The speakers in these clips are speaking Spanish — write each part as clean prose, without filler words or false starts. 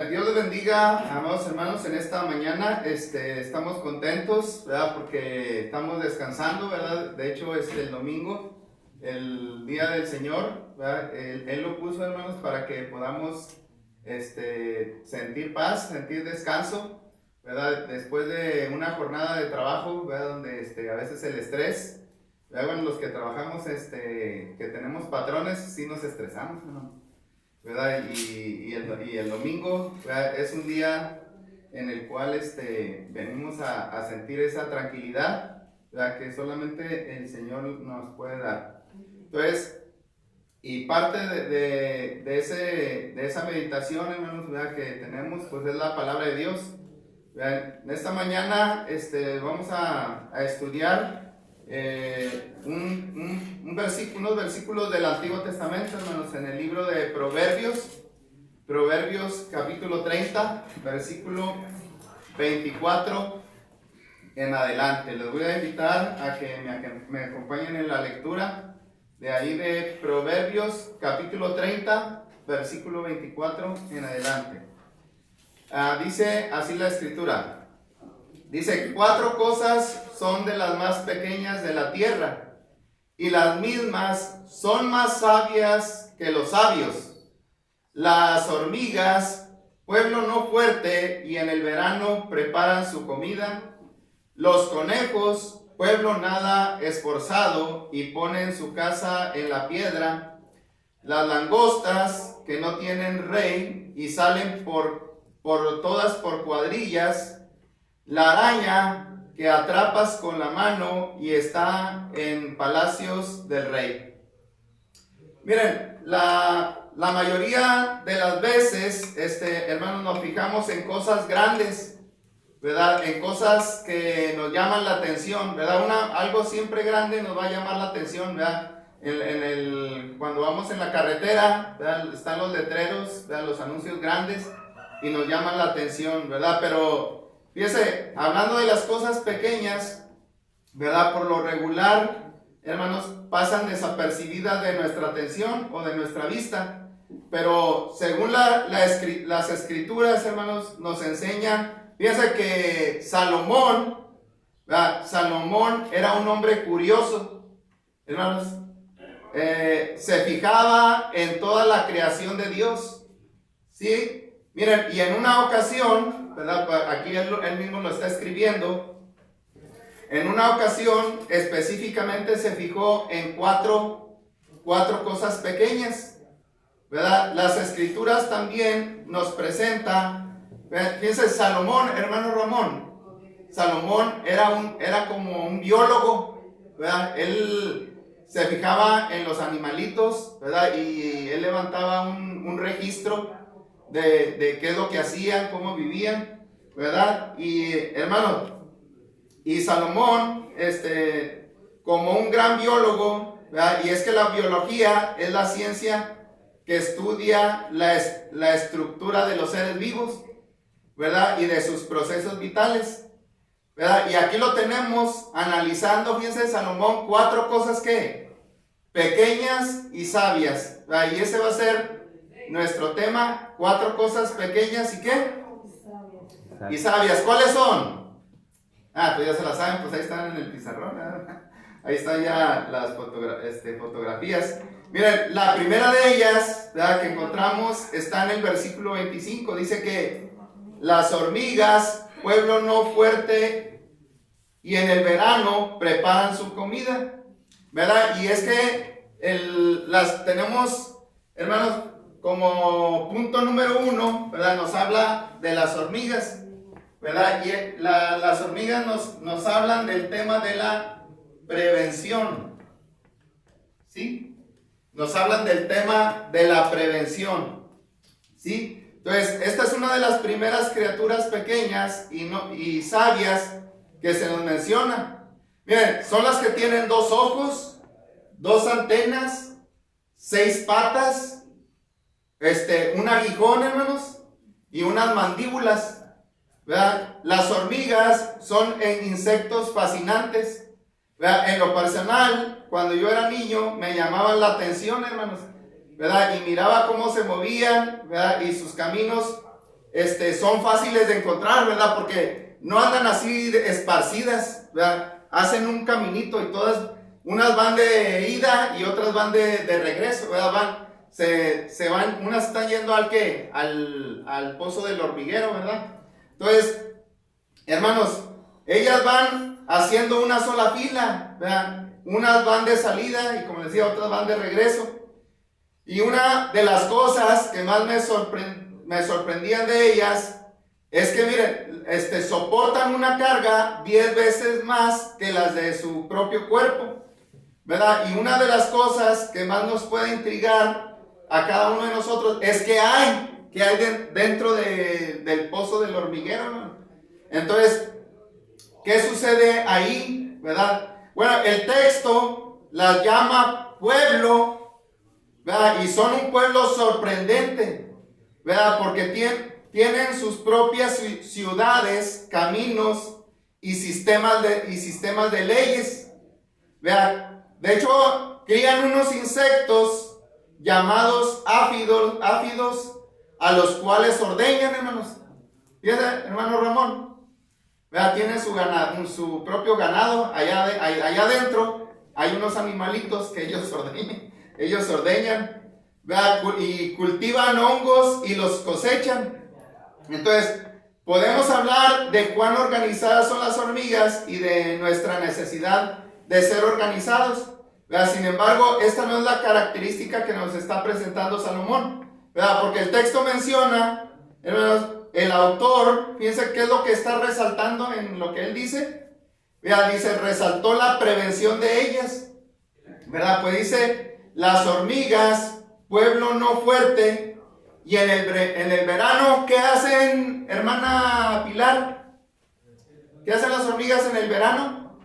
Dios les bendiga, amados hermanos, en esta mañana. Estamos contentos, ¿verdad? Porque estamos descansando, ¿verdad? De hecho, el domingo, el día del Señor, ¿verdad? Él lo puso, hermanos, para que podamos sentir paz, sentir descanso, ¿verdad? Después de una jornada de trabajo, ¿verdad? Donde a veces el estrés, ¿verdad? Bueno, los que trabajamos, que tenemos patrones, sí nos estresamos, ¿no? ¿Verdad? Y el domingo, ¿verdad? Es un día en el cual venimos a sentir esa tranquilidad, ¿verdad? Que solamente el Señor nos puede dar. Entonces, y parte de esa meditación, hermanos, ¿verdad? Que tenemos, pues es la palabra de Dios, ¿verdad? En esta mañana vamos a estudiar unos versículos del Antiguo Testamento, hermanos, en el libro de Proverbios capítulo 30, versículo 24 en adelante. Les voy a invitar a que me acompañen en la lectura de ahí de Proverbios capítulo 30, versículo 24 en adelante. Dice así la escritura. Dice: 4 cosas son de las más pequeñas de la tierra, y las mismas son más sabias que los sabios. Las hormigas, pueblo no fuerte, y en el verano preparan su comida. Los conejos, pueblo nada esforzado, y ponen su casa en la piedra. Las langostas, que no tienen rey, y salen por todas por cuadrillas. La araña, que atrapas con la mano y está en palacios del rey. Miren, la mayoría de las veces, hermanos, nos fijamos en cosas grandes, ¿verdad? En cosas que nos llaman la atención, ¿verdad? Algo siempre grande nos va a llamar la atención, ¿verdad? Cuando vamos en la carretera, ¿verdad? Están los letreros, ¿verdad? Los anuncios grandes y nos llaman la atención, ¿verdad? Pero fíjese, hablando de las cosas pequeñas, ¿verdad? Por lo regular, hermanos, pasan desapercibidas de nuestra atención o de nuestra vista. Pero según las escrituras, hermanos, nos enseñan, fíjense que Salomón, ¿verdad? Salomón era un hombre curioso, hermanos. Se fijaba en toda la creación de Dios, ¿sí? Miren, y en una ocasión, ¿verdad? Aquí él mismo lo está escribiendo. En una ocasión específicamente se fijó en cuatro cosas pequeñas, ¿verdad? Las escrituras también nos presentan. Fíjense, Salomón, hermano Ramón, Salomón era como un biólogo, ¿verdad? Él se fijaba en los animalitos, ¿verdad? Y él levantaba un registro de qué es lo que hacían, cómo vivían, ¿verdad? Y hermano, y Salomón, como un gran biólogo, ¿verdad? Y es que la biología es la ciencia que estudia la estructura de los seres vivos, ¿verdad? Y de sus procesos vitales, ¿verdad? Y aquí lo tenemos analizando, fíjense, Salomón, 4 cosas que pequeñas y sabias, ¿verdad? Y ese va a ser nuestro tema, 4 cosas pequeñas y ¿qué? Y sabias. ¿Cuáles son? Pues ya se las saben, pues ahí están en el pizarrón, ¿verdad? Ahí están ya las fotografías. Miren, la primera de ellas, ¿verdad?, que encontramos está en el versículo 25. Dice que las hormigas, pueblo no fuerte, y en el verano preparan su comida, ¿verdad? Y es que las tenemos, hermanos, como punto número 1, ¿verdad? Nos habla de las hormigas, ¿verdad? Y las hormigas nos hablan del tema de la prevención, ¿sí? Nos hablan del tema de la prevención, ¿sí? Entonces, esta es una de las primeras criaturas pequeñas y sabias que se nos menciona. Miren, son las que tienen 2 ojos, 2 antenas, 6 patas, un aguijón, hermanos, y unas mandíbulas, ¿verdad? Las hormigas son insectos fascinantes, ¿verdad? En lo personal, cuando yo era niño, me llamaban la atención, hermanos, ¿verdad? Y miraba cómo se movían, ¿verdad? Y sus caminos son fáciles de encontrar, ¿verdad? Porque no andan así esparcidas, ¿verdad? Hacen un caminito y todas, unas van de ida y otras van de regreso, ¿verdad? Se van, unas están yendo al pozo del hormiguero, ¿verdad? Entonces, hermanos, ellas van haciendo una sola fila, ¿verdad? Unas van de salida y, como decía, otras van de regreso. Y una de las cosas que más me sorprendían de ellas es que, miren, soportan una carga 10 veces más que las de su propio cuerpo, ¿verdad? Y una de las cosas que más nos puede intrigar a cada uno de nosotros es que hay dentro del pozo del hormiguero, ¿no? Entonces, ¿qué sucede ahí, verdad? Bueno, el texto las llama pueblo, ¿verdad? Y son un pueblo sorprendente, ¿verdad? Porque tienen sus propias ciudades, caminos y sistemas de leyes, ¿verdad? De hecho, crían unos insectos llamados áfidos, a los cuales ordeñan, hermanos. Fíjense, hermano Ramón, ¿verdad? Tiene su propio ganado. Allá adentro hay unos animalitos que ellos ordeñan, ¿verdad? Y cultivan hongos y los cosechan. Entonces, podemos hablar de cuán organizadas son las hormigas y de nuestra necesidad de ser organizados, ¿verdad? Sin embargo, esta no es la característica que nos está presentando Salomón, ¿verdad? Porque el texto menciona, hermanos, el autor, fíjense qué es lo que está resaltando en lo que él dice, ¿verdad? Dice, resaltó la prevención de ellas, ¿verdad? Pues dice, las hormigas, pueblo no fuerte, y en el verano, ¿qué hacen, hermana Pilar? ¿Qué hacen las hormigas en el verano?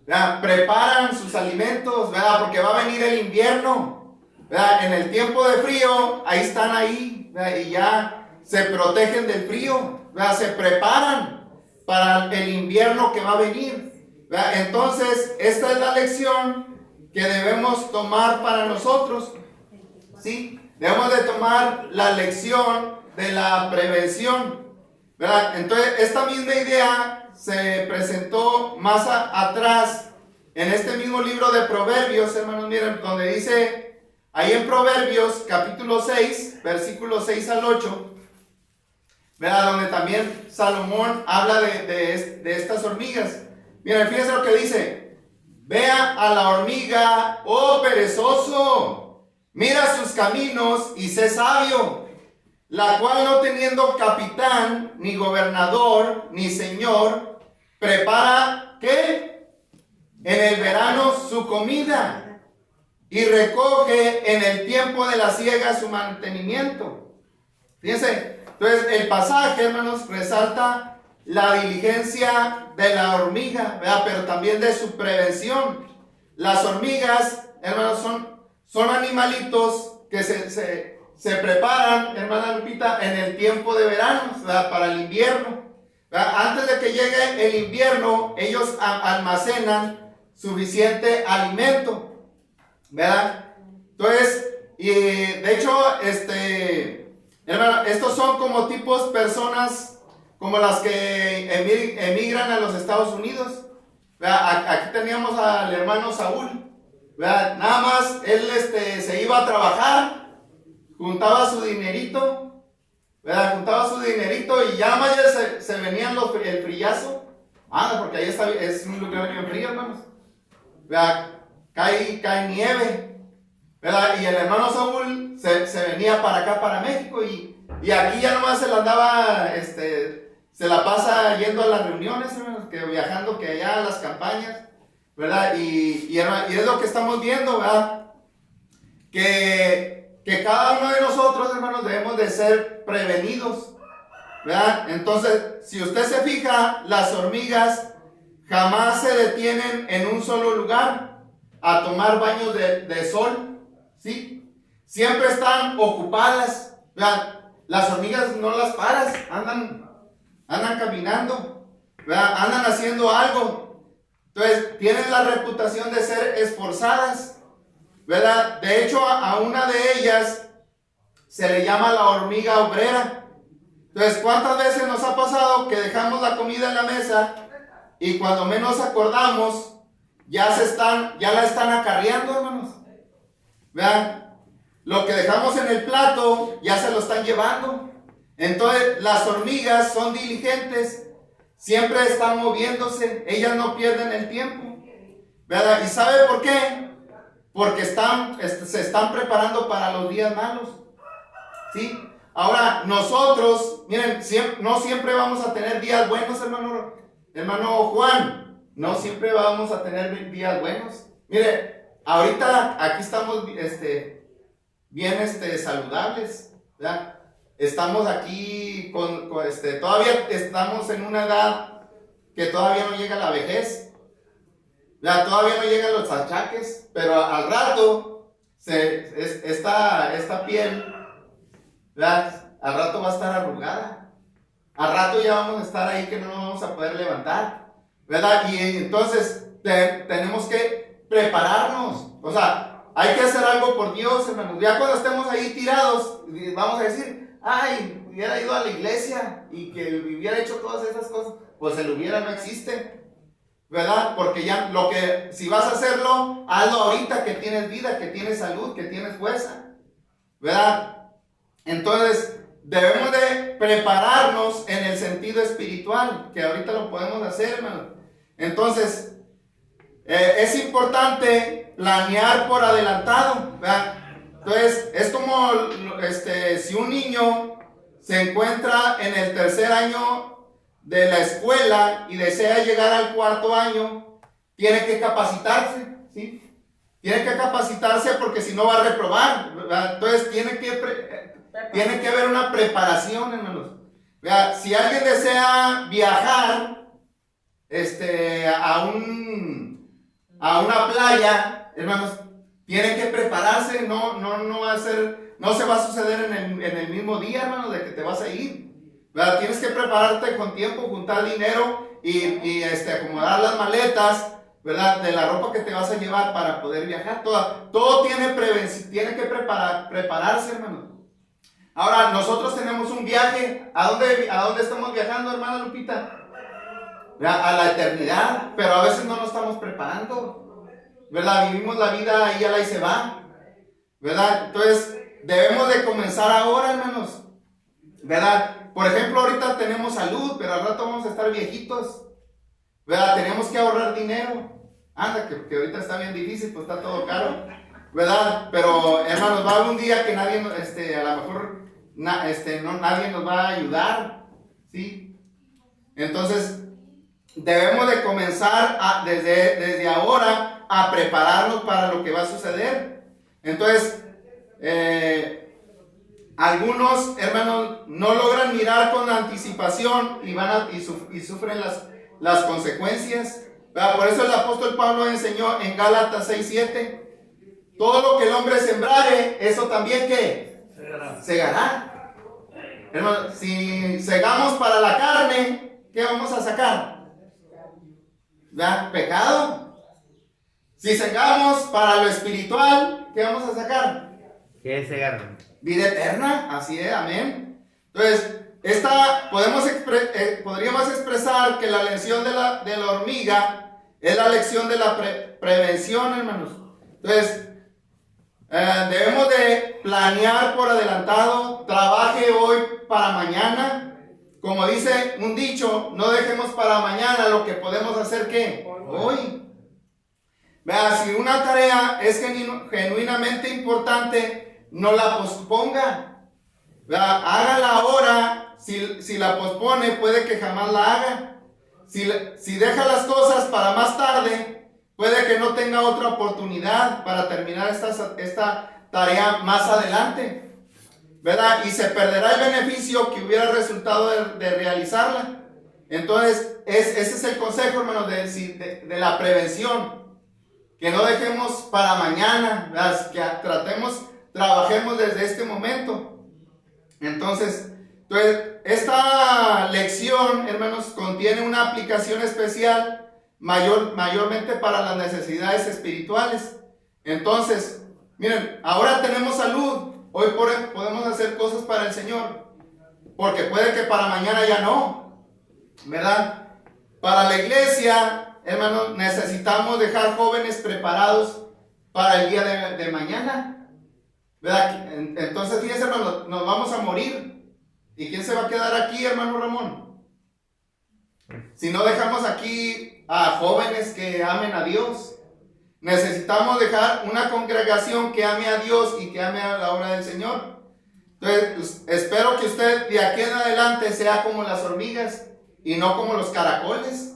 ¿Verdad? Preparan sus alimentos, ¿verdad? Porque va a venir el invierno, ¿verdad? En el tiempo de frío, ahí están ahí, ¿verdad? Y ya se protegen del frío, ¿verdad? Se preparan para el invierno que va a venir, ¿verdad? Entonces, esta es la lección que debemos tomar para nosotros, ¿sí? Debemos de tomar la lección de la prevención, ¿verdad? Entonces, esta misma idea se presentó más atrás en este mismo libro de Proverbios, hermanos, miren, donde dice, ahí en Proverbios, capítulo 6, versículos 6 al 8, ¿verdad? Donde también Salomón habla de estas hormigas. Miren, fíjense lo que dice, vea a la hormiga, oh perezoso, mira sus caminos y sé sabio, la cual no teniendo capitán, ni gobernador, ni señor, prepara, ¿qué? En el verano su comida y recoge en el tiempo de la siega su mantenimiento. Fíjense, entonces el pasaje, hermanos, resalta la diligencia de la hormiga, ¿verdad? Pero también de su prevención. Las hormigas, hermanos, son animalitos que se preparan, hermana Lupita, en el tiempo de verano, ¿verdad? Para el invierno, ¿verdad? Antes de que llegue el invierno, ellos almacenan suficiente alimento, ¿verdad? Entonces, y de hecho, hermano, estos son como tipos personas como las que emigran a los Estados Unidos, ¿verdad? Aquí teníamos al hermano Saúl, ¿verdad? Nada más él se iba a trabajar, juntaba su dinerito, ¿verdad? Juntaba su dinerito y ya más se venían el frillazo, porque ahí es un lugar bien frío, hermanos, ¿verdad? Cae nieve, ¿verdad? Y el hermano Saúl se venía para acá, para México, y aquí ya nomás se la andaba, se la pasa yendo a las reuniones, hermanos, que viajando que allá a las campañas, ¿verdad? Y es lo que estamos viendo, ¿verdad? Que cada uno de nosotros, hermanos, debemos de ser prevenidos, ¿verdad? Entonces, si usted se fija, las hormigas jamás se detienen en un solo lugar a tomar baños de sol, ¿sí? Siempre están ocupadas, ¿verdad? Las hormigas no las paras, andan caminando, ¿verdad? Andan haciendo algo. Entonces, tienen la reputación de ser esforzadas, ¿verdad? De hecho, a una de ellas se le llama la hormiga obrera. Entonces, ¿cuántas veces nos ha pasado que dejamos la comida en la mesa y cuando menos acordamos, ya la están acarreando, hermanos? Vean, lo que dejamos en el plato, ya se lo están llevando. Entonces, las hormigas son diligentes, siempre están moviéndose, ellas no pierden el tiempo, ¿verdad? ¿Y sabe por qué? Porque se están preparando para los días malos, ¿sí? Ahora, nosotros, miren, no siempre vamos a tener días buenos, hermano Juan, no siempre vamos a tener días buenos. Mire, ahorita aquí estamos bien saludables, ¿verdad? Estamos aquí todavía estamos en una edad que todavía no llega la vejez, ¿verdad? Todavía no llegan los achaques, pero al rato esta piel, ¿verdad? Al rato va a estar arrugada, al rato ya vamos a estar ahí que no nos vamos a poder levantar, ¿verdad? Y entonces tenemos que prepararnos, o sea, hay que hacer algo por Dios, hermanos. Ya cuando estemos ahí tirados, vamos a decir, ay, hubiera ido a la iglesia y que hubiera hecho todas esas cosas, pues el hubiera no existe, ¿verdad? Porque ya si vas a hacerlo, hazlo ahorita que tienes vida, que tienes salud, que tienes fuerza, ¿verdad? Entonces, debemos de prepararnos en el sentido espiritual, que ahorita lo podemos hacer, hermano. Entonces, es importante planear por adelantado, ¿verdad? Entonces, es como si un niño se encuentra en el tercer año de la escuela y desea llegar al cuarto año, tiene que capacitarse, ¿sí? Tiene que capacitarse porque si no va a reprobar, ¿verdad? Entonces, tiene que haber una preparación, hermanos. ¿Verdad? Si alguien desea viajar a una playa, hermanos, tienen que prepararse, no se va a suceder en el mismo día, hermano, de que te vas a ir, ¿verdad? Tienes que prepararte con tiempo, juntar dinero y acomodar las maletas, ¿verdad? De la ropa que te vas a llevar para poder viajar. Todo tiene que prepararse, hermano. Ahora, nosotros tenemos un viaje. ¿A dónde estamos viajando, hermana Lupita? ¿Verdad? A la eternidad, pero a veces no nos estamos preparando, ¿verdad? Vivimos la vida ahí a la y se va, ¿verdad? Entonces, debemos de comenzar ahora, hermanos, ¿verdad? Por ejemplo, ahorita tenemos salud, pero al rato vamos a estar viejitos, ¿verdad? Tenemos que ahorrar dinero. Anda, que ahorita está bien difícil, pues está todo caro, ¿verdad? Pero, hermanos, va a haber un día que nadie, a lo mejor, nadie nos va a ayudar, ¿sí? Entonces, debemos de comenzar desde ahora a prepararnos para lo que va a suceder. Entonces, algunos hermanos no logran mirar con anticipación y sufren las consecuencias. Por eso el apóstol Pablo enseñó en Gálatas 6:7, todo lo que el hombre sembrare, eso también ¿qué? Segará. Hermanos, si segamos para la carne, ¿qué vamos a sacar? ¿Verdad? Pecado. Si segamos para lo espiritual, ¿qué vamos a sacar? ¿Qué es segar? Vida eterna, así es, amén. Entonces, podríamos expresar que la lección de la hormiga es la lección de la prevención, hermanos. Entonces, debemos de planear por adelantado, trabaje hoy para mañana. Como dice un dicho, no dejemos para mañana lo que podemos hacer, ¿qué? Hoy. Vea, si una tarea es genuinamente importante, no la posponga. Vea, hágala ahora. Si la pospone, puede que jamás la haga. Si deja las cosas para más tarde, puede que no tenga otra oportunidad para terminar esta tarea más adelante, ¿verdad? Y se perderá el beneficio que hubiera resultado de realizarla. Entonces, ese es el consejo, hermanos, de la prevención. Que no dejemos para mañana, ¿verdad? Que trabajemos desde este momento. Entonces, esta lección, hermanos, contiene una aplicación especial mayormente para las necesidades espirituales. Entonces, miren, ahora tenemos salud, hoy podemos hacer cosas para el Señor, porque puede que para mañana ya no, ¿verdad? Para la iglesia, hermanos, necesitamos dejar jóvenes preparados para el día de mañana, ¿verdad? Entonces, fíjense, hermanos, nos vamos a morir. ¿Y quién se va a quedar aquí, hermano Ramón? Si no dejamos aquí a jóvenes que amen a Dios. Necesitamos dejar una congregación que ame a Dios y que ame a la obra del Señor. Entonces, espero que usted de aquí en adelante sea como las hormigas y no como los caracoles.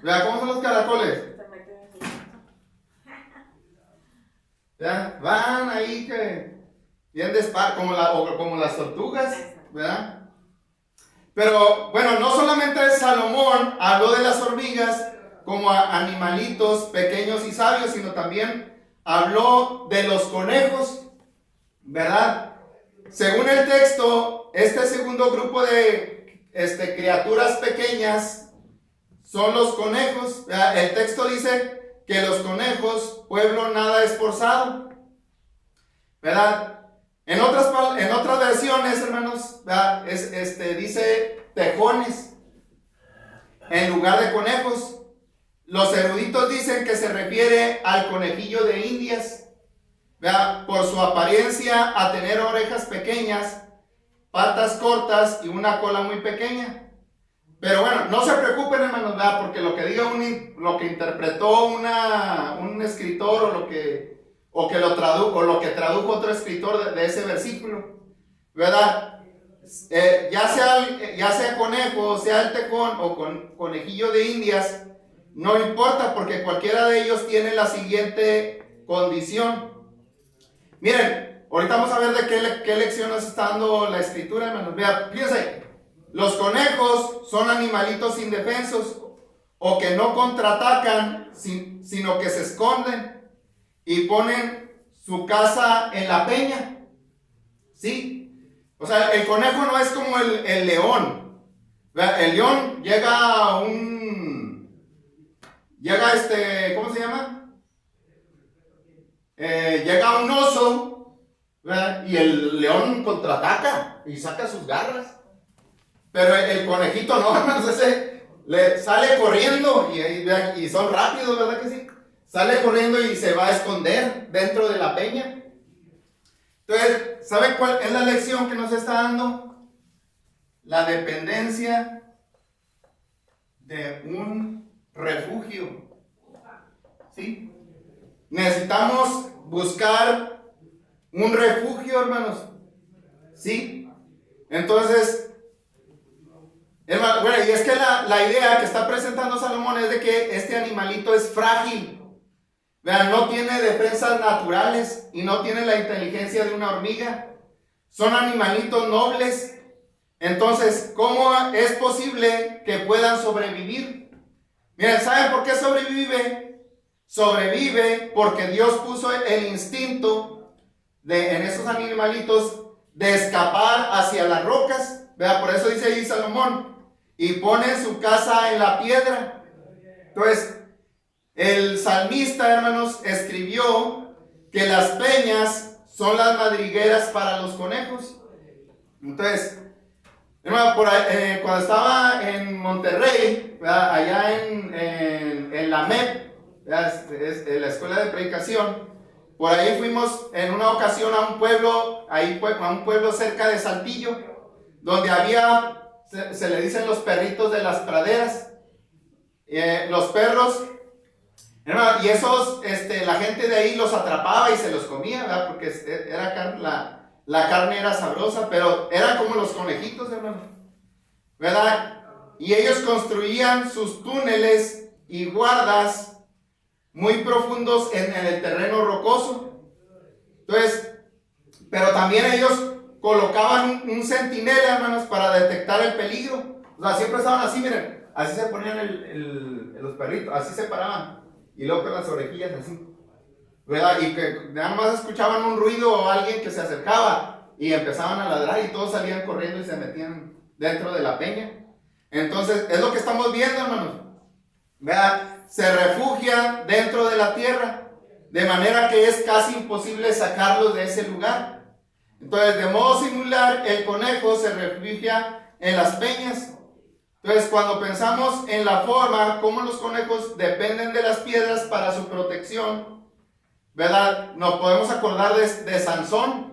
¿Verdad? ¿Cómo son los caracoles? ¿Verdad? Van ahí que bien despacio, como las tortugas, ¿verdad? Pero bueno, no solamente Salomón habló de las hormigas como animalitos pequeños y sabios, sino también habló de los conejos, ¿verdad? Según el texto, este segundo grupo de criaturas pequeñas son los conejos, ¿verdad? El texto dice que los conejos, pueblo nada esforzado, ¿verdad? En otras versiones, hermanos, ¿verdad? Dice tejones en lugar de conejos. Los eruditos dicen que se refiere al conejillo de Indias, ¿verdad? Por su apariencia a tener orejas pequeñas, patas cortas y una cola muy pequeña. Pero bueno, no se preocupen, hermanos, ¿verdad? Porque lo que diga lo que interpretó un escritor lo que tradujo otro escritor de ese versículo, ¿verdad? Ya sea conejo, sea el tejón o conejillo de Indias, no importa, porque cualquiera de ellos tiene la siguiente condición. Miren, ahorita vamos a ver de qué lección nos está dando la escritura, hermanos. Vean, fíjense, los conejos son animalitos indefensos o que no contraatacan, sino que se esconden y ponen su casa en la peña. ¿Sí? O sea, el conejo no es como el león. El león ¿cómo se llama? Llega un oso, ¿verdad? Y el león contraataca y saca sus garras. Pero el conejito no, hermanos, ese le sale corriendo y son rápidos, ¿verdad que sí? Sale corriendo y se va a esconder dentro de la peña. Entonces, ¿sabe cuál es la lección que nos está dando? La dependencia de un refugio. ¿Sí? Necesitamos buscar un refugio, hermanos. ¿Sí? Entonces, hermano, bueno, y es que la idea que está presentando Salomón es de que este animalito es frágil. Vean, no tiene defensas naturales y no tiene la inteligencia de una hormiga. Son animalitos nobles. Entonces, ¿cómo es posible que puedan sobrevivir? Miren, ¿saben por qué sobrevive? Sobrevive porque Dios puso el instinto en esos animalitos de escapar hacia las rocas. Vean, por eso dice ahí Salomón, y pone su casa en la piedra. Entonces, el salmista, hermanos, escribió que las peñas son las madrigueras para los conejos. Entonces, hermano, cuando estaba en Monterrey, ¿verdad? Allá en la MEP, es la escuela de predicación, por ahí fuimos en una ocasión a un pueblo cerca de Saltillo, donde había, se le dicen los perritos de las praderas, los perros. Hermano, y esos, la gente de ahí los atrapaba y se los comía, ¿verdad? Porque la carne era sabrosa, pero eran como los conejitos, hermano, ¿verdad? Y ellos construían sus túneles y guardas muy profundos en el terreno rocoso. Entonces, pero también ellos colocaban un centinela, hermanos, para detectar el peligro. O sea, siempre estaban así, miren, así se ponían los perritos, así se paraban. Y luego con las orejillas así, ¿verdad? Y que nada más escuchaban un ruido o alguien que se acercaba y empezaban a ladrar y todos salían corriendo y se metían dentro de la peña. Entonces, es lo que estamos viendo, hermanos, ¿verdad? Se refugian dentro de la tierra, de manera que es casi imposible sacarlos de ese lugar. Entonces, de modo similar, el conejo se refugia en las peñas. Entonces, cuando pensamos en la forma como los conejos dependen de las piedras para su protección, ¿verdad? Nos podemos acordar de Sansón.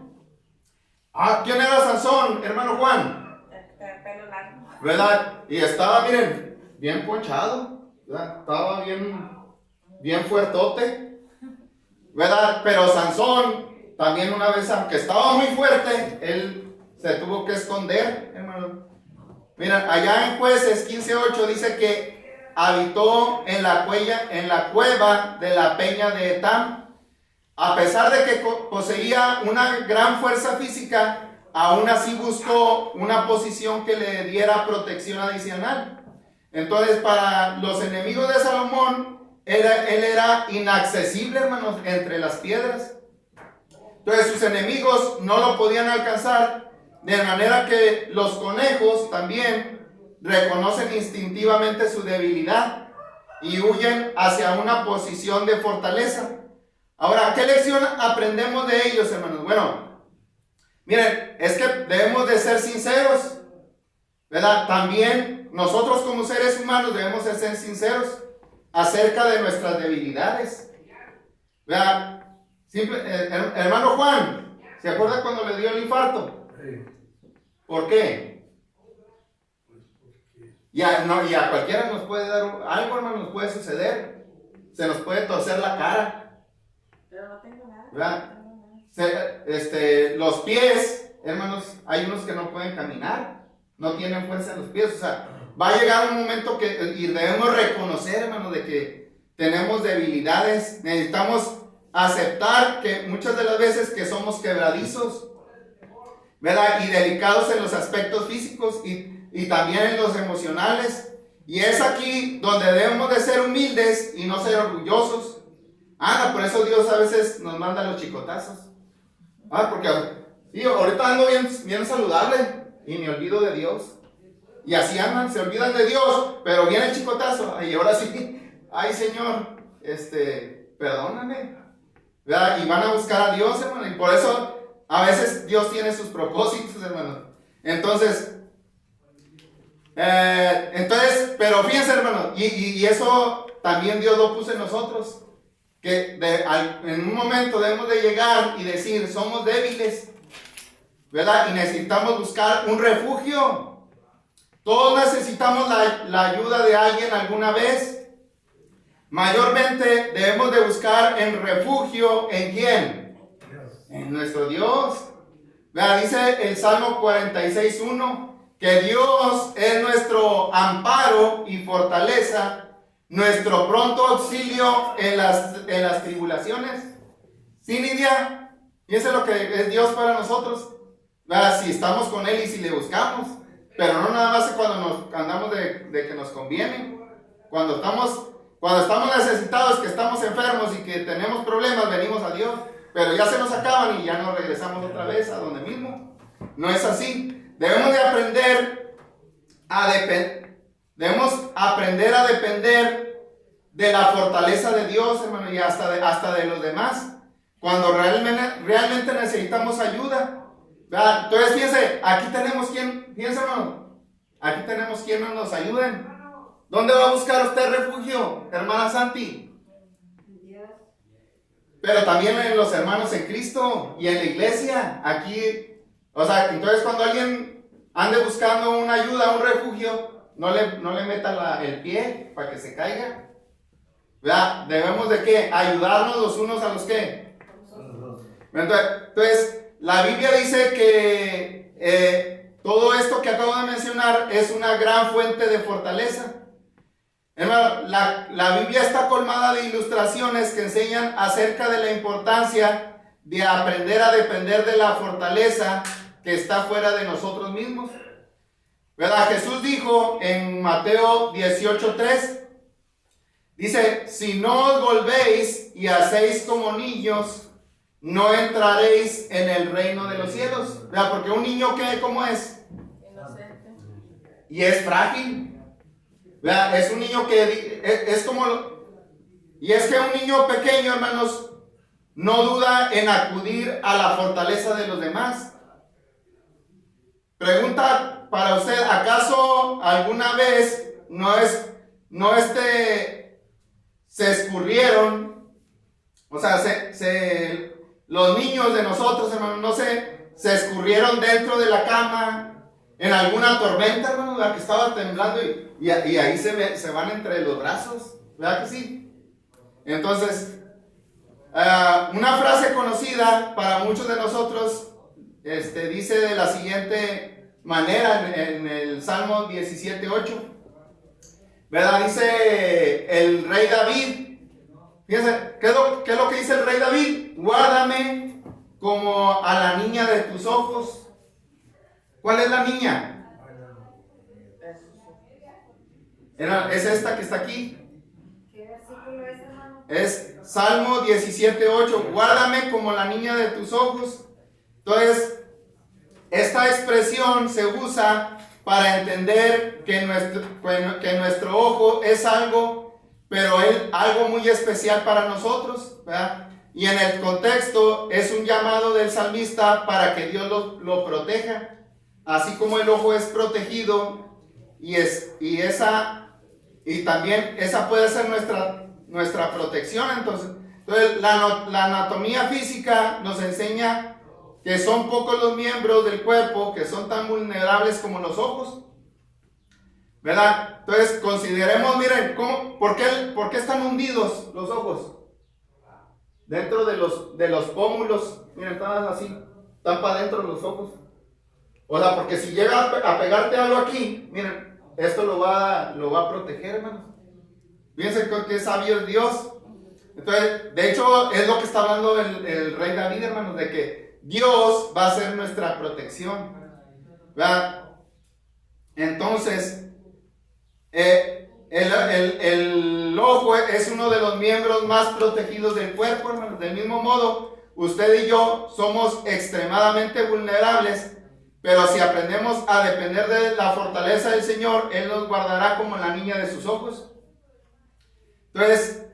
¿Quién era Sansón, hermano Juan? Pelo largo. ¿Verdad? Y estaba, miren, bien ponchado, ¿verdad? Estaba bien fuertote, ¿verdad? Pero Sansón también una vez, aunque estaba muy fuerte, él se tuvo que esconder, hermano. Mira, allá en Jueces 15:8 dice que habitó en la cueva de la peña de Etam. A pesar de que poseía una gran fuerza física, aún así buscó una posición que le diera protección adicional. Entonces, para los enemigos de Salomón, él era inaccesible, hermanos, entre las piedras. Entonces, sus enemigos no lo podían alcanzar, de manera que los conejos también reconocen instintivamente su debilidad y huyen hacia una posición de fortaleza. Ahora, ¿qué lección aprendemos de ellos, hermanos? Bueno, miren, es que debemos de ser sinceros, ¿verdad? También nosotros como seres humanos debemos de ser sinceros acerca de nuestras debilidades, ¿verdad? Hermano Juan, ¿se acuerda cuando le dio el infarto? ¿Por qué? Y a cualquiera nos puede dar algo, hermano, nos puede suceder. Se nos puede torcer la cara. Pero no tengo nada. ¿Verdad? Los pies, hermanos, hay unos que no pueden caminar, no tienen fuerza en los pies. O sea, va a llegar un momento y debemos reconocer, hermanos, de que tenemos debilidades. Necesitamos aceptar que muchas de las veces que somos quebradizos, ¿verdad? Y delicados en los aspectos físicos y también en los emocionales. Y es aquí donde debemos de ser humildes y no ser orgullosos. Por eso Dios a veces nos manda los chicotazos. Porque sí, ahorita ando bien saludable y me olvido de Dios. Y así andan, se olvidan de Dios, pero viene el chicotazo. Y ahora sí, ay Señor, perdóname. ¿Verdad? Y van a buscar a Dios, hermano. Y por eso a veces Dios tiene sus propósitos, hermano. Entonces, pero fíjense, hermano, y eso también Dios lo puso en nosotros. Que en un momento debemos de llegar y decir, somos débiles, ¿verdad? Y necesitamos buscar un refugio. Todos necesitamos la ayuda de alguien alguna vez. Mayormente debemos de buscar en refugio, ¿en quién? En nuestro Dios. ¿Verdad? Dice el Salmo 46:1 que Dios es nuestro amparo y fortaleza, nuestro pronto auxilio en las tribulaciones. ¿Sí, Lidia? Fíjense lo que es Dios para nosotros. ¿Verdad? Si estamos con Él y si le buscamos. Pero no nada más cuando andamos de que nos conviene. Cuando estamos necesitados, que estamos enfermos y que tenemos problemas, venimos a Dios. Pero ya se nos acaban y ya nos regresamos otra vez a donde mismo. No es así. Debemos de aprender a depender de la fortaleza de Dios, hermano, y hasta de los demás, cuando realmente necesitamos ayuda. ¿Verdad? Entonces, fíjense, aquí tenemos fíjense, hermano, aquí tenemos quien nos ayuden. ¿Dónde va a buscar usted refugio, hermana Santi? Pero también en los hermanos en Cristo y en la iglesia. Aquí, o sea, entonces cuando alguien ande buscando una ayuda, un refugio, no le meta el pie para que se caiga. ¿Verdad? Debemos de ¿qué? Ayudarnos los unos a los ¿qué? Entonces, la Biblia dice que todo esto que acabo de mencionar es una gran fuente de fortaleza. Hermano, la Biblia está colmada de ilustraciones que enseñan acerca de la importancia de aprender a depender de la fortaleza que está fuera de nosotros mismos. ¿Verdad? Jesús dijo en Mateo 18:3, dice, si no os volvéis y hacéis como niños, no entraréis en el reino de los cielos. ¿Verdad? Porque un niño, ¿cómo es? Inocente. Y es frágil. ¿Verdad? Es un niño que es como... Y es que un niño pequeño, hermanos, no duda en acudir a la fortaleza de los demás. pregunta para usted, ¿acaso alguna vez se escurrieron? O sea, los niños de nosotros, hermanos, no sé, se escurrieron dentro de la cama en alguna tormenta, hermano, la que estaba temblando y ahí se van entre los brazos, ¿verdad que sí? Entonces, una frase conocida para muchos de nosotros dice de la siguiente manera en el Salmo 17:8, ¿verdad? Dice el rey David. Fíjense, ¿qué es lo que dice el rey David? Guárdame como a la niña de tus ojos. ¿Cuál es la niña? Es esta que está aquí. ¿Qué versículo es, hermano? Es Salmo 17:8. Guárdame como la niña de tus ojos. Entonces, esta expresión se usa para entender que nuestro ojo es algo, pero es algo muy especial para nosotros, ¿verdad? Y en el contexto es un llamado del salmista para que Dios lo proteja, así como el ojo es protegido y también esa puede ser nuestra protección. Entonces la anatomía física nos enseña que son pocos los miembros del cuerpo que son tan vulnerables como los ojos, ¿verdad? Entonces consideremos, miren, ¿por qué están hundidos los ojos? Dentro de los pómulos, miren, están así, están para adentro los ojos. O sea, porque si llega a pegarte algo aquí, miren, esto lo va a proteger, hermanos. Fíjense que sabio es Dios. Entonces, de hecho, es lo que está hablando el rey David, hermanos, de que Dios va a ser nuestra protección, ¿verdad? Entonces, el ojo es uno de los miembros más protegidos del cuerpo, hermanos. Del mismo modo, usted y yo somos extremadamente vulnerables, pero si aprendemos a depender de la fortaleza del Señor, Él nos guardará como la niña de sus ojos. Entonces,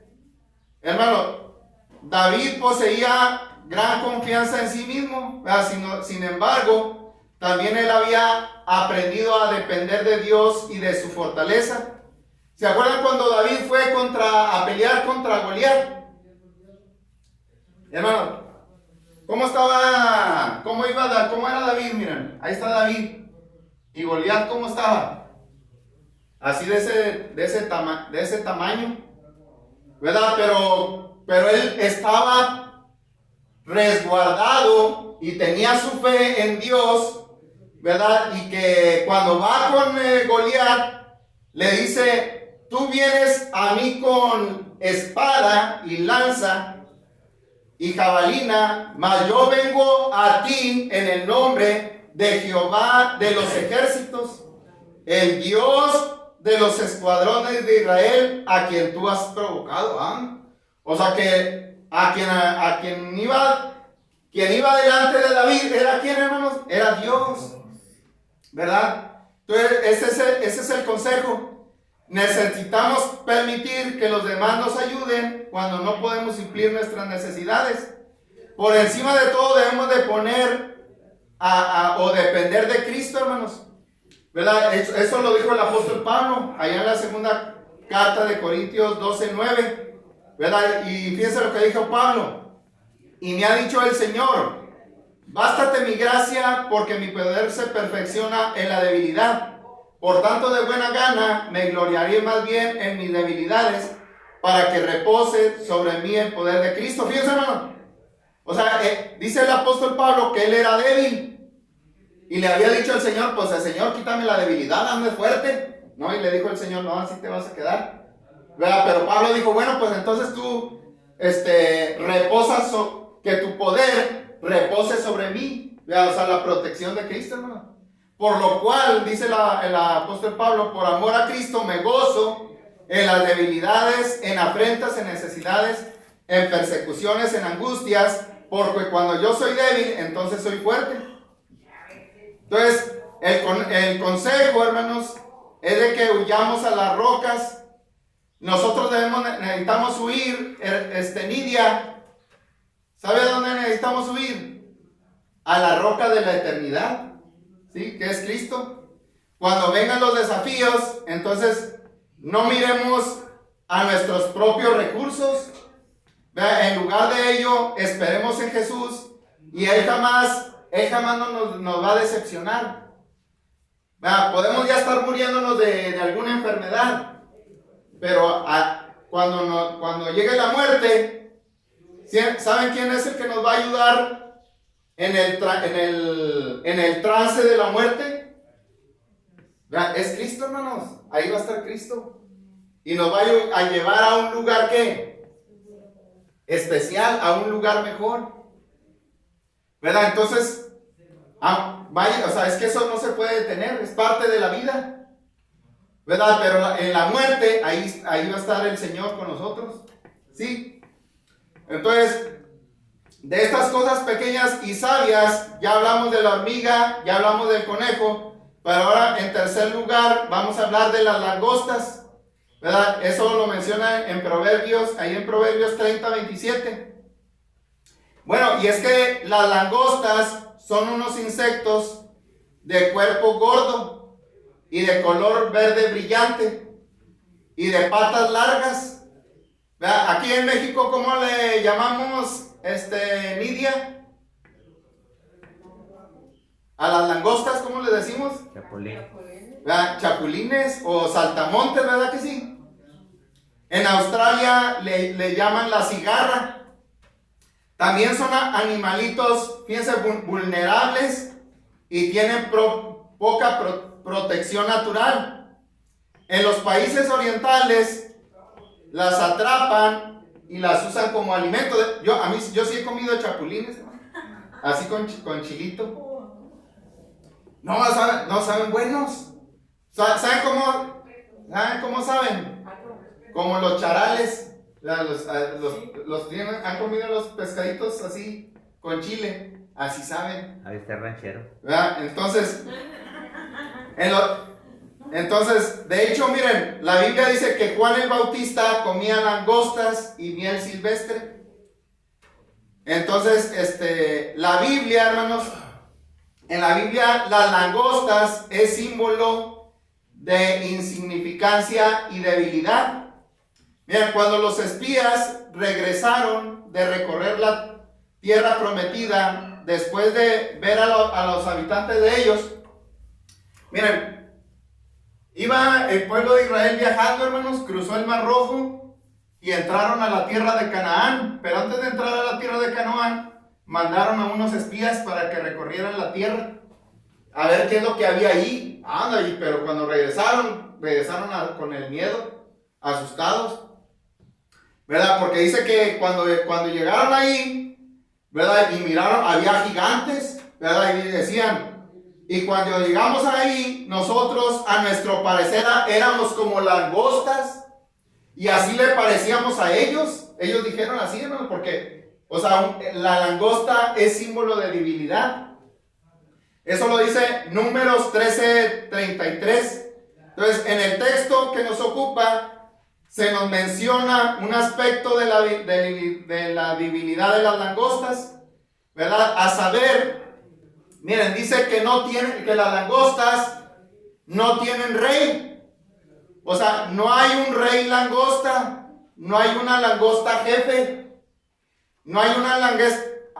hermano, David poseía gran confianza en sí mismo, ¿verdad? Sin embargo, también él había aprendido a depender de Dios y de su fortaleza. ¿Se acuerdan cuando David fue a pelear contra Goliat? Hermano, ¿cómo era David? Miren, ahí está David. ¿Y Goliat cómo estaba? Así de ese tamaño, ¿verdad? Pero él estaba resguardado y tenía su fe en Dios, ¿verdad? Y que cuando va con Goliat, le dice: tú vienes a mí con espada y lanza y jabalina, mas yo vengo a ti en el nombre de Jehová de los ejércitos, el Dios de los escuadrones de Israel, a quien tú has provocado. O sea que quien iba delante de David era ¿quién, hermanos? Era Dios, ¿verdad? Entonces ese es el consejo. Necesitamos permitir que los demás nos ayuden cuando no podemos suplir nuestras necesidades. Por encima de todo debemos de poner o depender de Cristo, hermanos, ¿verdad? Eso lo dijo el apóstol Pablo allá en la segunda carta de Corintios 12:9, ¿verdad? Y fíjense lo que dijo Pablo: y me ha dicho el Señor, bástate mi gracia, porque mi poder se perfecciona en la debilidad. Por tanto, de buena gana me gloriaré más bien en mis debilidades, para que repose sobre mí el poder de Cristo. Fíjense, hermano, o sea, dice el apóstol Pablo que él era débil y le había dicho al Señor: pues el Señor, quítame la debilidad, hazme fuerte, ¿no? Y le dijo el Señor: no, así te vas a quedar, ¿verdad? Pero Pablo dijo: bueno, pues entonces tú reposas, que tu poder repose sobre mí, ¿verdad? O sea, la protección de Cristo, hermano. Por lo cual, dice el apóstol Pablo, por amor a Cristo me gozo en las debilidades, en afrentas, en necesidades, en persecuciones, en angustias, porque cuando yo soy débil, entonces soy fuerte. Entonces, el consejo, hermanos, es de que huyamos a las rocas. Nosotros necesitamos huir, Nidia. ¿Sabe a dónde necesitamos huir? A la roca de la eternidad. ¿sí? Que es Cristo. Cuando vengan los desafíos, entonces no miremos a nuestros propios recursos. En lugar de ello, esperemos en Jesús y Él jamás nos va a decepcionar. Podemos ya estar muriéndonos de alguna enfermedad, pero cuando llegue la muerte, ¿saben quién es el que nos va a ayudar en el trance de la muerte? Es Cristo, hermanos. Ahí va a estar Cristo. Y nos va a llevar a un lugar ¿qué? Especial, a un lugar mejor. ¿Verdad? Entonces, vaya, o sea, es que eso no se puede detener, es parte de la vida. ¿Verdad? Pero en la muerte, ahí va a estar el Señor con nosotros. ¿Sí? Entonces, de estas cosas pequeñas y sabias, ya hablamos de la hormiga, ya hablamos del conejo, pero ahora en tercer lugar vamos a hablar de las langostas. ¿Verdad? Eso lo menciona en Proverbios, ahí en Proverbios 30:27. Bueno, y es que las langostas son unos insectos de cuerpo gordo y de color verde brillante y de patas largas. ¿Verdad? Aquí en México, ¿cómo le llamamos, Nidia? A las langostas, ¿cómo le decimos? Chapulín. ¿Verdad? Chapulines o saltamontes, ¿verdad que sí? En Australia le llaman la cigarra. También son animalitos, fíjense, vulnerables y tienen poca protección natural. En los países orientales las atrapan y las usan como alimento. Yo sí he comido chapulines, así con chilito. No saben buenos. ¿Saben cómo saben? Como los charales. Han comido los pescaditos así con chile, así saben. Ahí está ranchero. ¿Verdad? Entonces, de hecho, miren, la Biblia dice que Juan el Bautista comía langostas y miel silvestre. Entonces, la Biblia, hermanos, en la Biblia las langostas es símbolo de insignificancia y debilidad. Miren, cuando los espías regresaron de recorrer la tierra prometida, después de ver a los habitantes de ellos, miren, iba el pueblo de Israel viajando, hermanos, cruzó el Mar Rojo y entraron a la tierra de Canaán. Pero antes de entrar a la tierra de Canaán, mandaron a unos espías para que recorrieran la tierra, a ver qué es lo que había ahí. Pero cuando regresaron con el miedo, asustados. ¿Verdad? Porque dice que cuando llegaron ahí, ¿verdad? Y miraron, había gigantes, ¿verdad? Y decían, y cuando llegamos ahí, nosotros a nuestro parecer éramos como langostas, y así le parecíamos a ellos. Ellos dijeron así, hermano, porque, o sea, la langosta es símbolo de debilidad. Eso lo dice Números 13:33. Entonces, en el texto que nos ocupa, se nos menciona un aspecto de la debilidad de las langostas, ¿verdad? A saber, miren, dice que las langostas no tienen rey. O sea, no hay un rey langosta, no hay una langosta jefe, no hay una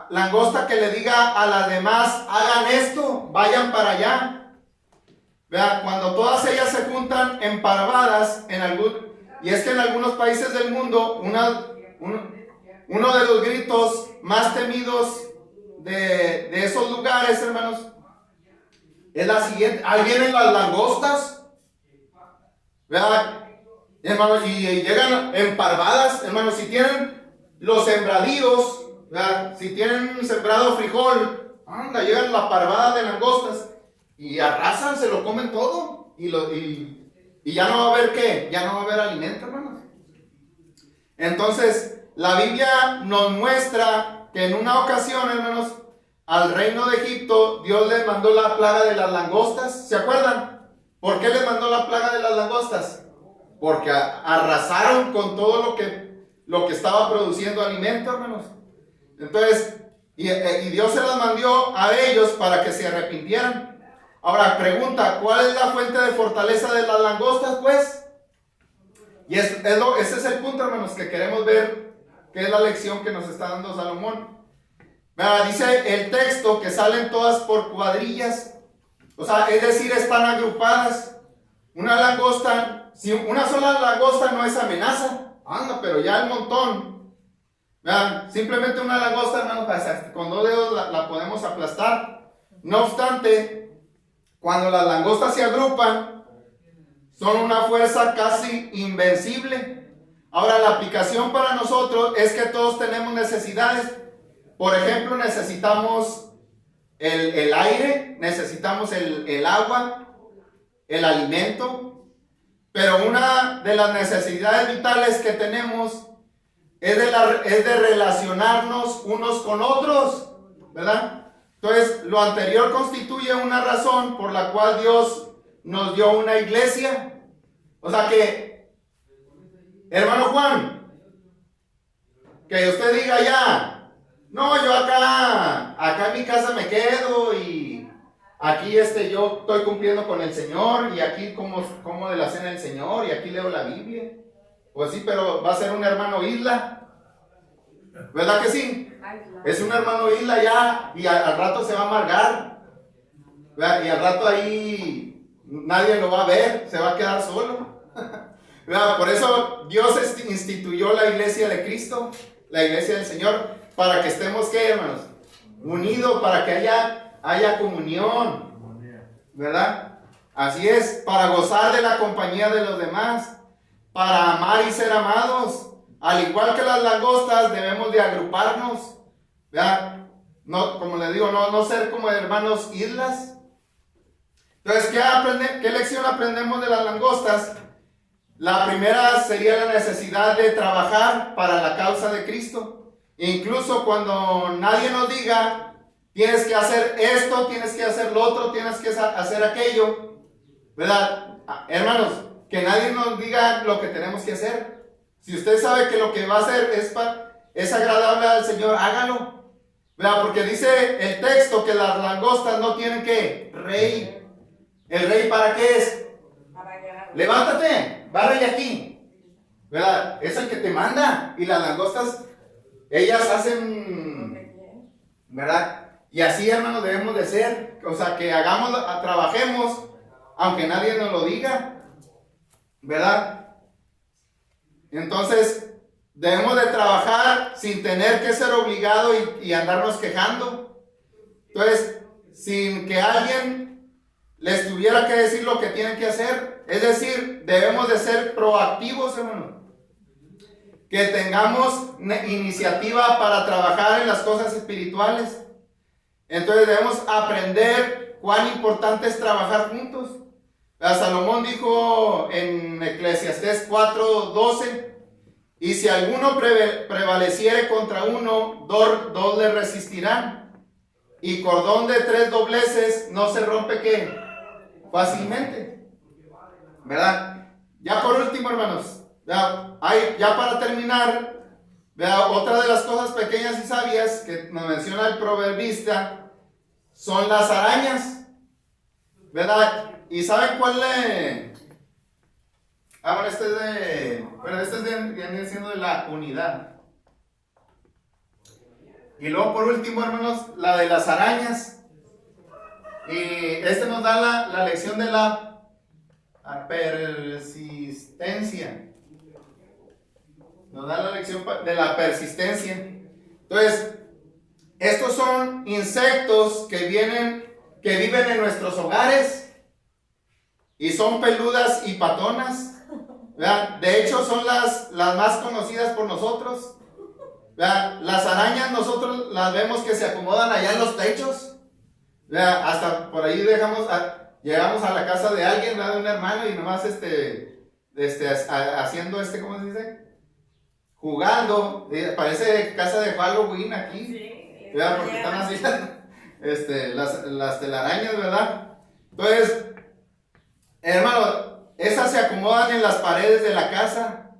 langosta que le diga a las demás, hagan esto, vayan para allá. Vean, cuando todas ellas se juntan en parvadas, y es que en algunos países del mundo, uno de los gritos más temidos de esos lugares, hermanos, es la siguiente: ahí vienen las langostas, ¿verdad? Hermanos, y llegan emparvadas, hermanos. Si tienen los sembradíos, ¿verdad? Si tienen sembrado frijol, llegan la parvada de langostas y arrasan, se lo comen todo, y ya no va a haber ¿qué? Ya no va a haber alimento, hermanos. Entonces, la Biblia nos muestra que en una ocasión, hermanos, al reino de Egipto, Dios les mandó la plaga de las langostas. ¿Se acuerdan? ¿Por qué les mandó la plaga de las langostas? Porque arrasaron con todo lo que estaba produciendo alimento, hermanos. Entonces, y Dios se las mandó a ellos para que se arrepintieran. Ahora, pregunta, ¿cuál es la fuente de fortaleza de las langostas, pues? Y ese es el punto, hermanos, que queremos ver, que es la lección que nos está dando Salomón. Dice el texto que salen todas por cuadrillas, o sea, es decir, están agrupadas. Una langosta, si una sola langosta no es amenaza, anda, pero ya el montón. Simplemente una langosta, hermanos, con 2 dedos la podemos aplastar. No obstante, cuando las langostas se agrupan, son una fuerza casi invencible. Ahora, la aplicación para nosotros es que todos tenemos necesidades. Por ejemplo, necesitamos el aire, necesitamos el agua, el alimento. Pero una de las necesidades vitales que tenemos es de relacionarnos unos con otros, ¿verdad? Entonces, lo anterior constituye una razón por la cual Dios nos dio una iglesia. O sea que, hermano Juan, que usted diga ya, no, yo acá en mi casa me quedo y aquí yo estoy cumpliendo con el Señor y aquí como de la cena del Señor y aquí leo la Biblia. Pues sí, pero va a ser un hermano isla. ¿Verdad que sí? Es un hermano isla ya y al rato se va a amargar. ¿Verdad? Y al rato ahí nadie lo va a ver, se va a quedar solo. ¿Verdad? Por eso Dios instituyó la iglesia de Cristo, la iglesia del Señor, para que estemos, ¿qué, hermanos? Unidos, para que haya comunión. ¿Verdad? Así es, para gozar de la compañía de los demás, para amar y ser amados. Al igual que las langostas, debemos de agruparnos, ¿verdad? No, como les digo, no ser como hermanos islas. Entonces, ¿qué lección aprendemos de las langostas? La primera sería la necesidad de trabajar para la causa de Cristo. Incluso cuando nadie nos diga, tienes que hacer esto, tienes que hacer lo otro, tienes que hacer aquello, ¿verdad? Hermanos, que nadie nos diga lo que tenemos que hacer. Si usted sabe que lo que va a hacer es agradable al Señor, hágalo. ¿Verdad? Porque dice el texto que las langostas no tienen ¿qué? Rey. ¿El rey para qué es? Levántate, barre aquí. ¿Verdad? Es el que te manda. Y las langostas, ellas hacen, ¿verdad? Y así, hermanos, debemos de ser. O sea, que trabajemos, aunque nadie nos lo diga. ¿Verdad? Entonces, debemos de trabajar sin tener que ser obligados y andarnos quejando. Entonces, sin que alguien les tuviera que decir lo que tienen que hacer. Es decir, debemos de ser proactivos, hermano. Que tengamos iniciativa para trabajar en las cosas espirituales. Entonces, debemos aprender cuán importante es trabajar juntos. Salomón dijo en Eclesiastés 4:12, y si alguno prevaleciere contra uno, dos le resistirán, y cordón de 3 dobleces no se rompe ¿qué? Fácilmente. ¿Verdad? Ya por último, hermanos, ya para terminar, otra de las cosas pequeñas y sabias que nos menciona el proverbista son las arañas. ¿Verdad? ¿Y saben cuál le? Bueno, viene siendo de la unidad. Y luego por último, hermanos, la de las arañas. Y nos da la lección de la persistencia. Nos da la lección de la persistencia. Entonces, estos son insectos que viven en nuestros hogares. Y son peludas y patonas, ¿verdad? De hecho, son las más conocidas por nosotros, ¿verdad? Las arañas nosotros las vemos que se acomodan allá en los techos, ¿verdad? Hasta por ahí llegamos a la casa de alguien, ¿verdad? De un hermano y nomás haciendo ¿cómo se dice? Jugando, parece casa de Halloween aquí, Sí, ¿verdad? Porque están así las telarañas, ¿verdad? Entonces, hermano, esas se acomodan en las paredes de la casa.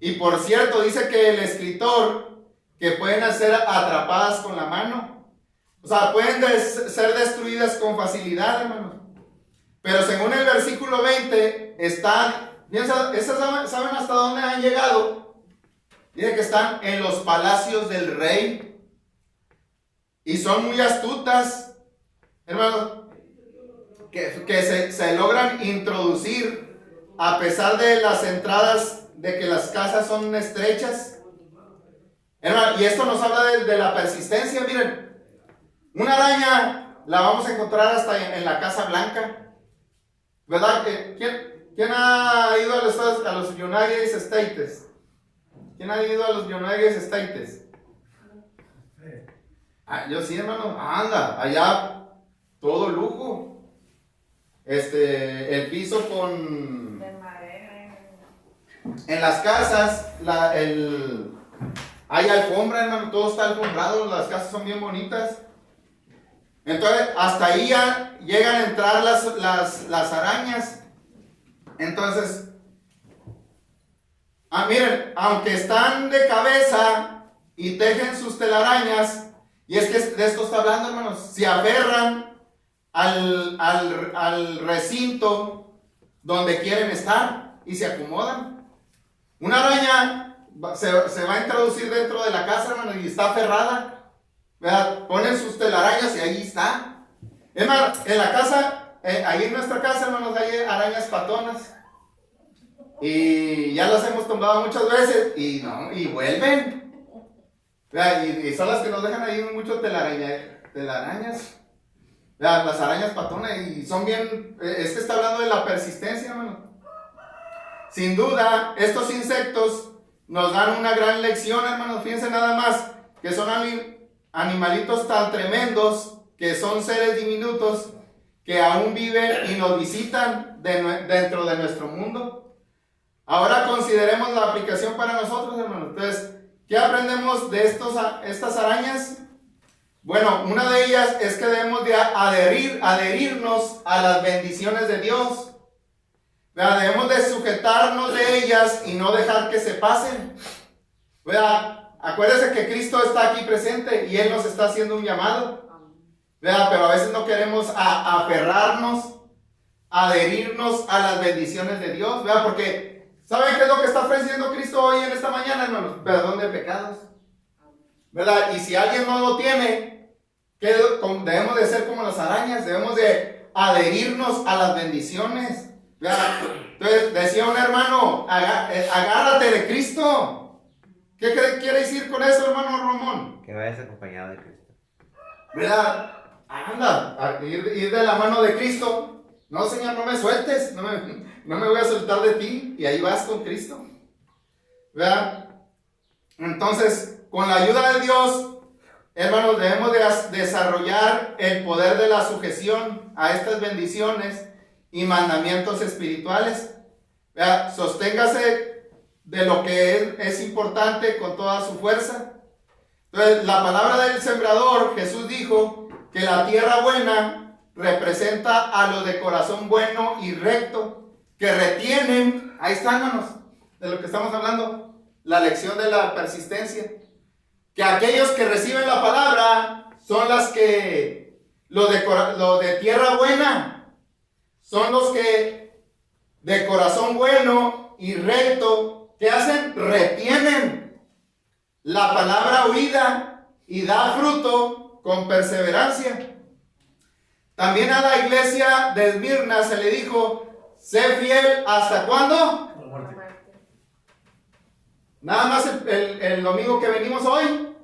Y por cierto, dice que el escritor que pueden ser atrapadas con la mano. O sea, pueden ser destruidas con facilidad, hermano. Pero según el versículo 20, están, ¿saben hasta dónde han llegado? Dice que están en los palacios del rey. Y son muy astutas, hermanos, que se logran introducir a pesar de las entradas, de que las casas son estrechas. Hermano, y esto nos habla de la persistencia. Miren, una araña la vamos a encontrar hasta en la Casa Blanca. ¿Verdad? ¿Quién ha ido a los United States? ¿Quién ha ido a los United States? Yo sí, hermano. Anda, allá todo lujo. El piso con... De madera. En las casas, hay alfombra, hermano. Todo está alfombrado. Las casas son bien bonitas. Entonces, hasta ahí ya llegan a entrar las arañas. Entonces, miren, aunque están de cabeza y tejen sus telarañas, y es que de esto está hablando, hermanos, se aferran al recinto donde quieren estar y se acomodan. Una araña se va a introducir dentro de la casa, hermano, y está aferrada. ¿Verdad? Ponen sus telarañas y ahí está. Es más, en la casa, ahí en nuestra casa, hermanos, hay arañas patonas. Y ya las hemos tomado muchas veces y vuelven. ¿Verdad? Y son las que nos dejan ahí mucho telarañas. ¿Verdad? Las arañas patonas y son bien, es que está hablando de la persistencia, hermano. Sin duda, estos insectos nos dan una gran lección, hermanos. Fíjense nada más que son animalitos tan tremendos, que son seres diminutos, que aún viven y nos visitan dentro de nuestro mundo. Ahora consideremos la aplicación para nosotros, hermanos. Entonces, ¿qué aprendemos de estas arañas? Bueno, una de ellas es que debemos de adherirnos a las bendiciones de Dios. ¿Verdad? Debemos de sujetarnos de ellas y no dejar que se pasen. ¿Verdad? Acuérdense que Cristo está aquí presente y Él nos está haciendo un llamado. ¿Verdad? Pero a veces no queremos aferrarnos, adherirnos a las bendiciones de Dios. ¿Verdad? Porque, ¿saben qué es lo que está ofreciendo Cristo hoy en esta mañana, hermanos? Perdón de pecados. ¿Verdad? Y si alguien no lo tiene, ¿qué debemos de ser como las arañas? Debemos de adherirnos a las bendiciones. ¿Verdad? Entonces, decía un hermano, agárrate de Cristo. ¿Qué quiere decir con eso, hermano Ramón? Que vayas acompañado de Cristo. ¿Verdad? Anda, ir de la mano de Cristo. No, Señor, no me sueltes. No me voy a soltar de ti. Y ahí vas con Cristo. ¿Verdad? Entonces, con la ayuda de Dios, hermanos, debemos de desarrollar el poder de la sujeción a estas bendiciones y mandamientos espirituales. ¿Verdad? Sosténgase de lo que es importante con toda su fuerza. Entonces, la palabra del sembrador, Jesús dijo que la tierra buena representa a los de corazón bueno y recto, que retienen, ahí están, hermanos, de lo que estamos hablando, la lección de la persistencia, que aquellos que reciben la palabra son los de tierra buena, son los que de corazón bueno y recto, ¿qué hacen? Retienen la palabra oída y da fruto con perseverancia. También a la iglesia de Esmirna se le dijo, sé fiel ¿hasta cuándo? Nada más el domingo que venimos hoy.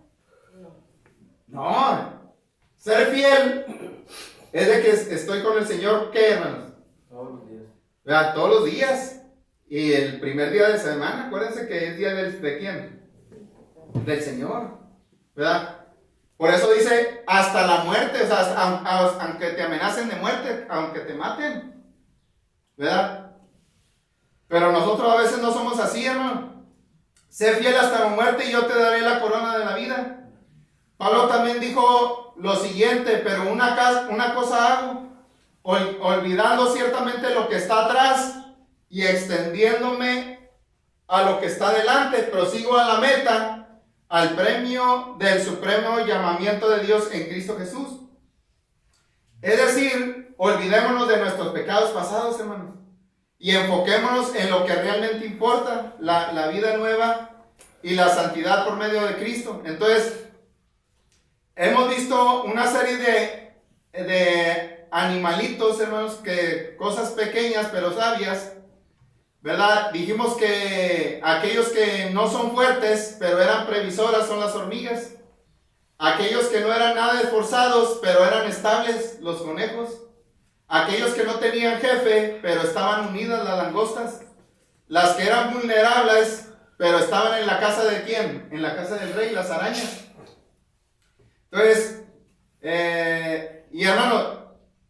No, ser fiel es de que estoy con el Señor, ¿qué, hermanos? Todos los días. ¿Verdad? Todos los días. Y el primer día de semana, acuérdense que es día ¿de quién? Del Señor, ¿verdad? Por eso dice, hasta la muerte, o sea, aunque te amenacen de muerte, aunque te maten, ¿verdad? Pero nosotros a veces no somos así, hermano. Sé fiel hasta la muerte y yo te daré la corona de la vida. Pablo también dijo lo siguiente, pero una cosa hago, olvidando ciertamente lo que está atrás y extendiéndome a lo que está delante, prosigo a la meta, al premio del supremo llamamiento de Dios en Cristo Jesús. Es decir, olvidémonos de nuestros pecados pasados, hermanos, y enfoquémonos en lo que realmente importa, la vida nueva y la santidad por medio de Cristo. Entonces, hemos visto una serie de animalitos, hermanos, cosas pequeñas pero sabias, ¿verdad? Dijimos que aquellos que no son fuertes pero eran previsoras son las hormigas. Aquellos que no eran nada esforzados pero eran estables, los conejos. Aquellos que no tenían jefe pero estaban unidas, las langostas. Las que eran vulnerables pero estaban en la casa de ¿quién? En la casa del rey, las arañas. Entonces, y hermano,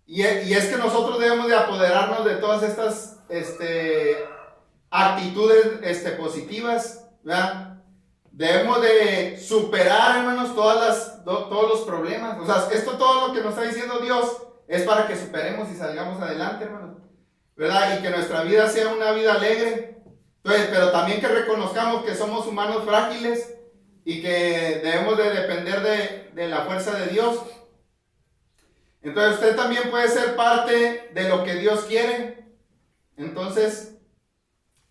y es que nosotros debemos de apoderarnos de todas estas actitudes positivas, ¿verdad? Debemos de superar, hermanos, todos los problemas. O sea, todo lo que nos está diciendo Dios es para que superemos y salgamos adelante, hermanos, ¿verdad? Y que nuestra vida sea una vida alegre. Entonces, pero también que reconozcamos que somos humanos frágiles y que debemos de depender de la fuerza de Dios. Entonces, usted también puede ser parte de lo que Dios quiere. Entonces,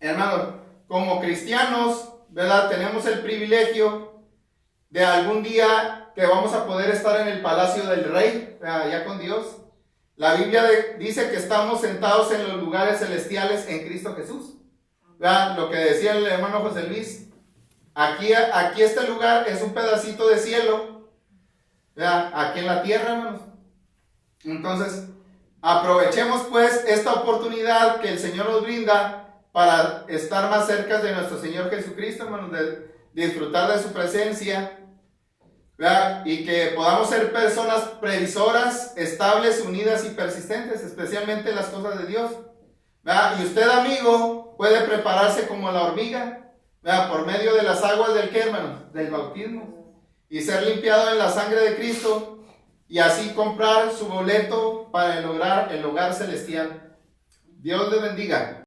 hermanos, como cristianos, ¿verdad? Tenemos el privilegio de algún día que vamos a poder estar en el palacio del rey, allá con Dios. La Biblia dice que estamos sentados en los lugares celestiales en Cristo Jesús, ¿verdad? Lo que decía el hermano José Luis, aquí este lugar es un pedacito de cielo, ¿verdad? Aquí en la tierra, hermanos. Entonces, aprovechemos pues esta oportunidad que el Señor nos brinda para estar más cerca de nuestro Señor Jesucristo, hermanos, de disfrutar de su presencia, ¿verdad? Y que podamos ser personas previsoras, estables, unidas y persistentes, especialmente en las cosas de Dios, ¿verdad? Y usted, amigo, puede prepararse como la hormiga, ¿verdad? Por medio de las aguas del ¿qué, hermanos? Del bautismo, y ser limpiado en la sangre de Cristo, y así comprar su boleto para lograr el hogar celestial. Dios le bendiga.